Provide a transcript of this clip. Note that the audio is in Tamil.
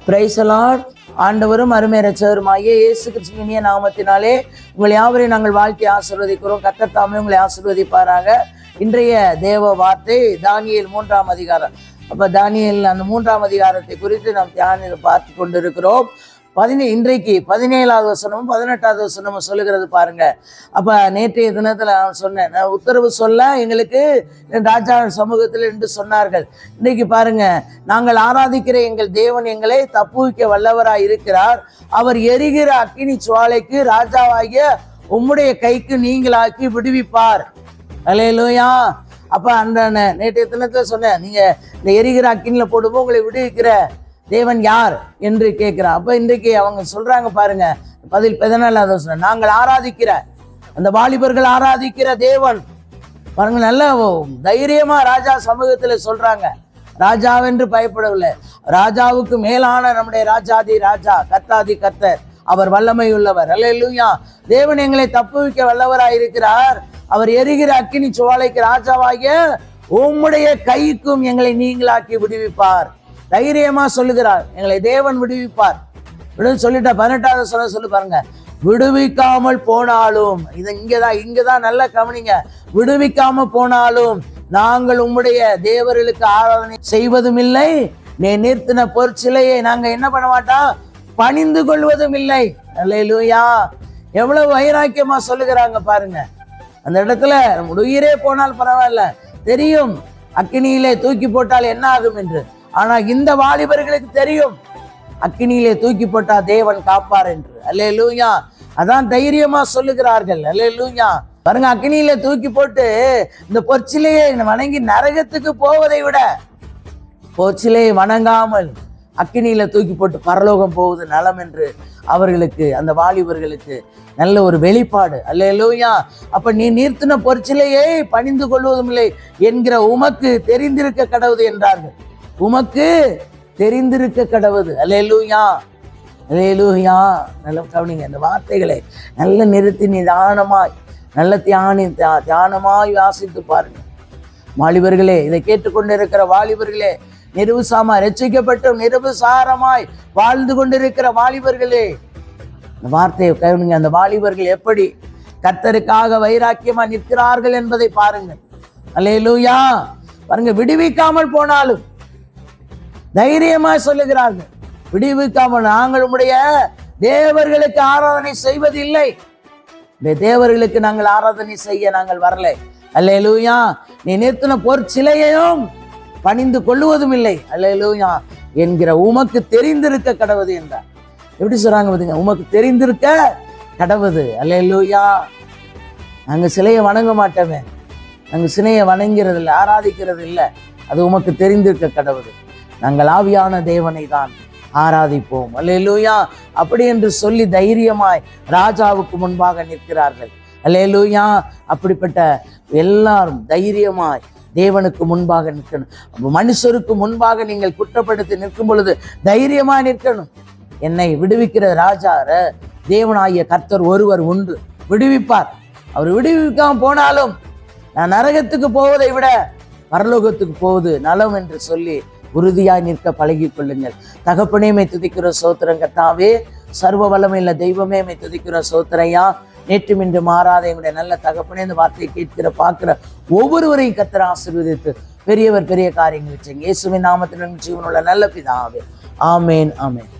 Praise the Lord. ஆண்டவரும் அருமை இரட்சகருமாகிய இயேசு கிறிஸ்துவின் இனிய நாமத்தினாலே உங்கள் யாவரையும் நாங்கள் வாழ்த்தி ஆசீர்வதிக்கிறோம். கர்த்தர் தாமே உங்களை ஆசீர்வதிப்பாராக. இன்றைய தேவ வார்த்தை தானியேல் 3ஆம் அதிகாரம். தானியேல் அந்த 3ஆம் அதிகாரத்தை குறித்து நாம் தியானம் பார்த்து கொண்டிருக்கிறோம். இன்றைக்கு 17வது வசனமும் 18வது வசனமும் சொல்லுகிறது பாருங்க. நேற்றைய தினத்துல நான் சொன்னேன், உத்தரவு சொல்ல எங்களுக்கு ராஜா சமூகத்தில் என்று சொன்னார்கள். இன்றைக்கு பாருங்க, நாங்கள் ஆராதிக்கிற எங்கள் தேவன் எங்களை தப்புவிக்க வல்லவராய் இருக்கிறார். அவர் எரிகிற அக்கினி சுவாலைக்கு ராஜாவாகிய உம்முடைய கைக்கு நீங்களாக்கி விடுவிப்பார். அல்லேலூயா. அந்த நேற்றைய தினத்துல சொன்னேன், நீங்க இந்த எரிகிற அக்கினில போடுவோம் உங்களை விடுவிக்கிற தேவன் யார் என்று கேட்கிறார். இன்றைக்கு அவங்க சொல்றாங்க பாருங்க, 14வது வசனம், நாங்கள் ஆராதிக்கிற அந்த வாலிபர்கள் ஆராதிக்கிற தேவன் பாருங்க, நல்ல தைரியமா ராஜா சமூகத்துல சொல்றாங்க. ராஜாவென்று பயப்படவில்லை, ராஜாவுக்கு மேலான நம்முடைய ராஜாதி ராஜா கர்த்தாதி கர்த்தர், அவர் வல்லமை உள்ளவர். அல்லேலூயா. தேவன் எங்களை தப்புவிக்க வல்லவராயிருக்கிறார். அவர் எரிகிற அக்கினி சுவாலைக்கு ராஜாவாகிய உம்முடைய கைக்கும் எங்களை நீங்களாக்கி விடுவிப்பார். தைரியமா சொல்லுகிறார், எங்களை தேவன் விடுவிப்பார். சொல்லிட்டா 18வது சொல்லு பாருங்க, விடுவிக்காமல் போனாலும், இது இங்கதான் நல்லா கவனிங்க, விடுவிக்காம போனாலும் நாங்கள் உம்முடைய தேவர்களுக்கு ஆராதனை செய்வதும் இல்லை, நீ நிறுத்தின பொற்சிலையை நாங்க என்ன பண்ண மாட்டோம், பணிந்து கொள்வதும் இல்லை. அல்லேலூயா. எவ்வளவு வைராக்கியமா சொல்லுகிறாங்க பாருங்க. அந்த இடத்துல உயிரே போனால் பரவாயில்ல, தெரியும் அக்கினியிலே தூக்கி போட்டால் என்ன ஆகும் என்று. ஆனா இந்த வாலிபர்களுக்கு தெரியும், அக்கினியிலே தூக்கி போட்டா தேவன் காப்பார் என்று. அல்லேலூயா. அதான் தைரியமா சொல்லுகிறார்கள். அல்லேலூயா. பாருங்க, அக்கினியில தூக்கி போட்டு இந்த பொற்சிலையை வணங்கி நரகத்துக்கு போவதை விட பொற்சிலையை வணங்காமல் அக்கினியில தூக்கி போட்டு பரலோகம் போவது நலம் என்று அவர்களுக்கு, அந்த வாலிபர்களுக்கு நல்ல ஒரு வெளிப்பாடு. அல்லேலூயா. நீ நீர்த்தின பொற்சிலையை பணிந்து கொள்வதும் இல்லை என்கிற உமக்கு தெரிந்திருக்க கடவுது என்றார்கள். உமக்கு தெரிந்திருக்க கடவுது. அல்லேலூயா. அல்லேலூயா. நல்ல கவனிங்க, இந்த வார்த்தைகளை நல்ல நிறுத்தி நிதானமாய் நல்ல தியானமாய் வாசித்து பாருங்க. வாலிபர்களே, இதை கேட்டுக்கொண்டிருக்கிற வாலிபர்களே, நிருபசாரமாய் ரட்சிக்கப்பட்டும் நிருபசாரமாய் வாழ்ந்து கொண்டிருக்கிற வாலிபர்களே, இந்த வார்த்தையை கவனிங்க. அந்த வாலிபர்கள் எப்படி கர்த்தருக்காக வைராக்கியமா நிற்கிறார்கள் என்பதை பாருங்கள். அல்லேலூயா. பாருங்க, விடுவிக்காமல் போனாலும் தைரியமா சொல்லுகிறார்கள், விடுவிக்காமல் நாங்கள் உம்முடைய தேவர்களுக்கு ஆராதனை செய்வதில்லை. இந்த தேவர்களுக்கு நாங்கள் ஆராதனை செய்ய நாங்கள் வரலை. அல்லேலூயா. நீ நிறுத்தின பொற்சிலையையும் பணிந்து கொள்ளுவதும் இல்லை. அல்லேலூயா. என்கிற உமக்கு தெரிந்திருக்க கடவுது என்றார். எப்படி சொல்றாங்க பாத்தீங்க, உமக்கு தெரிந்திருக்க கடவுது. அல்லேலூயா. நாங்க சிலையை வணங்க மாட்டோமே, நாங்க சிலையை வணங்கிறது இல்லை, ஆராதிக்கிறது இல்லை. அது உமக்கு தெரிந்திருக்க கடவுது. நாங்கள் ஆவியான தேவனை தான் ஆராதிப்போம். அல்லேலூயா. அப்படி என்று சொல்லி தைரியமாய் ராஜாவுக்கு முன்பாக நிற்கிறார்கள். அல்லேலூயா. அப்படிப்பட்ட எல்லாரும் தைரியமாய் தேவனுக்கு முன்பாக நிற்கணும். மனுஷருக்கு முன்பாக நீங்கள் குற்றப்படுத்தி நிற்கும் பொழுது தைரியமா நிற்கணும். என்னை விடுவிக்கிற ராஜா தேவனாகிய கர்த்தர் ஒருவர் உண்டு, விடுவிப்பார். அவர் விடுவிக்காம போனாலும் நான் நரகத்துக்கு போவதை விட பரலோகத்துக்கு போவது நலம் என்று சொல்லி உறுதியாய் நிற்க பழகி கொள்ளுங்கள். தகப்பனே, மை துதிக்கிற சோத்திரம் கர்த்தாவே, சர்வ வல்லமையுள்ள தெய்வமே, மை துதிக்கிற சோத்திரையா. நேற்றும் இன்று மாறாத எங்களுடைய நல்ல தகப்பனே, இந்த வார்த்தையை கேட்கிற பார்க்கிற ஒவ்வொருவரையும் கர்த்தர் ஆசீர்வதித்து பெரியவர் பெரிய காரியங்கள் வச்சுங்க. இயேசுவின் நாமத்தின் ஜீவனுள்ள நல்ல பிதாவே. ஆமேன், ஆமேன்.